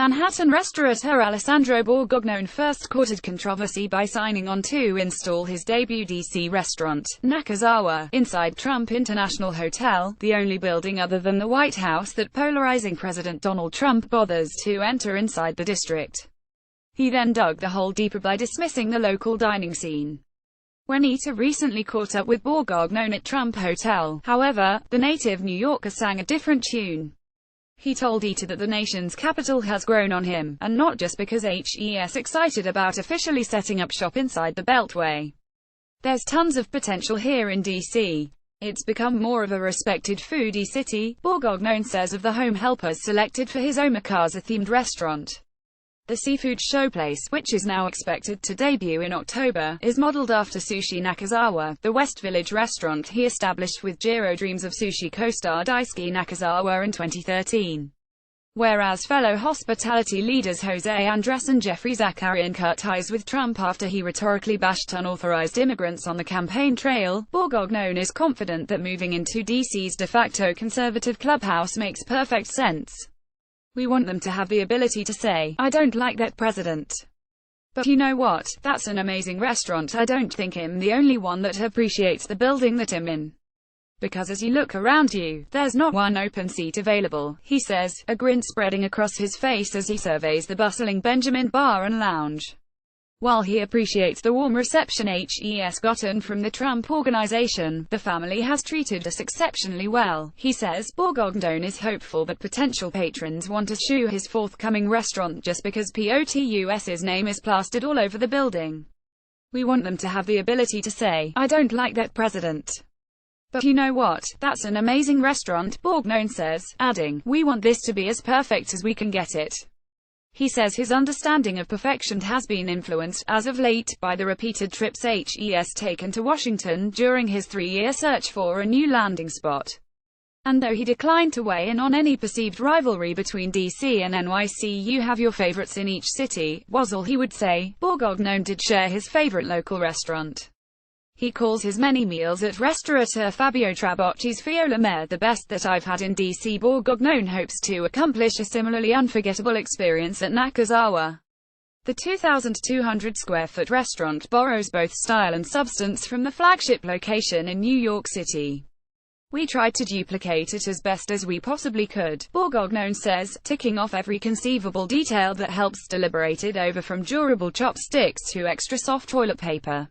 Manhattan restaurateur Alessandro Borgognone first courted controversy by signing on to install his debut DC restaurant, Nakazawa, inside Trump International Hotel, the only building other than the White House that polarizing President Donald Trump bothers to enter inside the district. He then dug the hole deeper by dismissing the local dining scene. When Eater recently caught up with Borgognone at Trump Hotel, however, the native New Yorker sang a different tune. He told Eater that the nation's capital has grown on him, and not just because he's excited about officially setting up shop inside the Beltway. There's tons of potential here in DC. It's become more of a respected foodie city, Borgognone says of the home helpers selected for his omakase-themed restaurant. The seafood showplace, which is now expected to debut in October, is modeled after Sushi Nakazawa, the West Village restaurant he established with Jiro Dreams of Sushi co-star Daisuke Nakazawa in 2013. Whereas fellow hospitality leaders Jose Andres and Jeffrey Zakarian cut ties with Trump after he rhetorically bashed unauthorized immigrants on the campaign trail, Borgognone is confident that moving into DC's de facto conservative clubhouse makes perfect sense. We want them to have the ability to say, "I don't like that president. But you know what? That's an amazing restaurant. I don't think I'm the only one that appreciates the building that I'm in. Because as you look around you, there's not one open seat available," he says, a grin spreading across his face as he surveys the bustling Benjamin Bar and Lounge. While he appreciates the warm reception he's gotten from the Trump organization, the family has treated us exceptionally well, he says. Borgognone is hopeful that potential patrons want to shoo his forthcoming restaurant just because POTUS's name is plastered all over the building. We want them to have the ability to say, "I don't like that president. But you know what? That's an amazing restaurant," Borgognone says, adding, "We want this to be as perfect as we can get it." He says his understanding of perfection has been influenced, as of late, by the repeated trips he's taken to Washington during his 3-year search for a new landing spot. And though he declined to weigh in on any perceived rivalry between DC and NYC, you have your favorites in each city, was all he would say. Borgognone did share his favorite local restaurant. He calls his many meals at restaurateur Fabio Trabocchi's Fiola Mare the best that I've had in DC. Borgognone hopes to accomplish a similarly unforgettable experience at Nakazawa. The 2,200-square-foot restaurant borrows both style and substance from the flagship location in New York City. We tried to duplicate it as best as we possibly could, Borgognone says, ticking off every conceivable detail that helps deliberate it over, from durable chopsticks to extra soft toilet paper.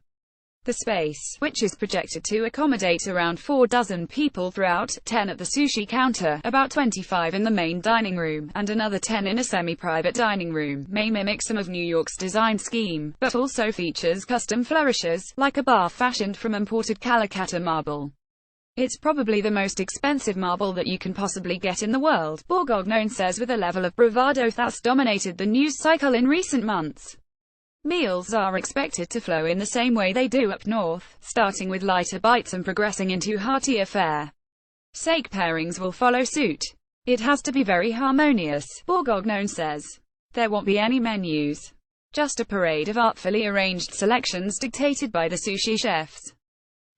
The space, which is projected to accommodate around 4 dozen people throughout, 10 at the sushi counter, about 25 in the main dining room, and another 10 in a semi-private dining room, may mimic some of New York's design scheme, but also features custom flourishes, like a bar fashioned from imported Calcutta marble. It's probably the most expensive marble that you can possibly get in the world, Borgognone says with a level of bravado that's dominated the news cycle in recent months. Meals are expected to flow in the same way they do up north, starting with lighter bites and progressing into heartier fare. Steak pairings will follow suit. It has to be very harmonious, Borgognone says. There won't be any menus. Just a parade of artfully arranged selections dictated by the sushi chefs.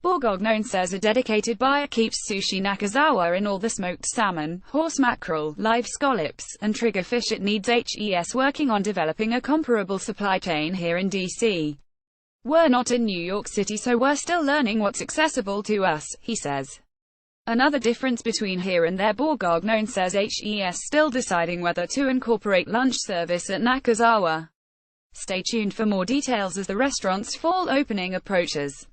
Borgognone says a dedicated buyer keeps Sushi Nakazawa in all the smoked salmon, horse mackerel, live scallops, and triggerfish it needs. He's working on developing a comparable supply chain here in DC. We're not in New York City, so we're still learning what's accessible to us, he says. Another difference between here and there, Borgognone says he's still deciding whether to incorporate lunch service at Nakazawa. Stay tuned for more details as the restaurant's fall opening approaches.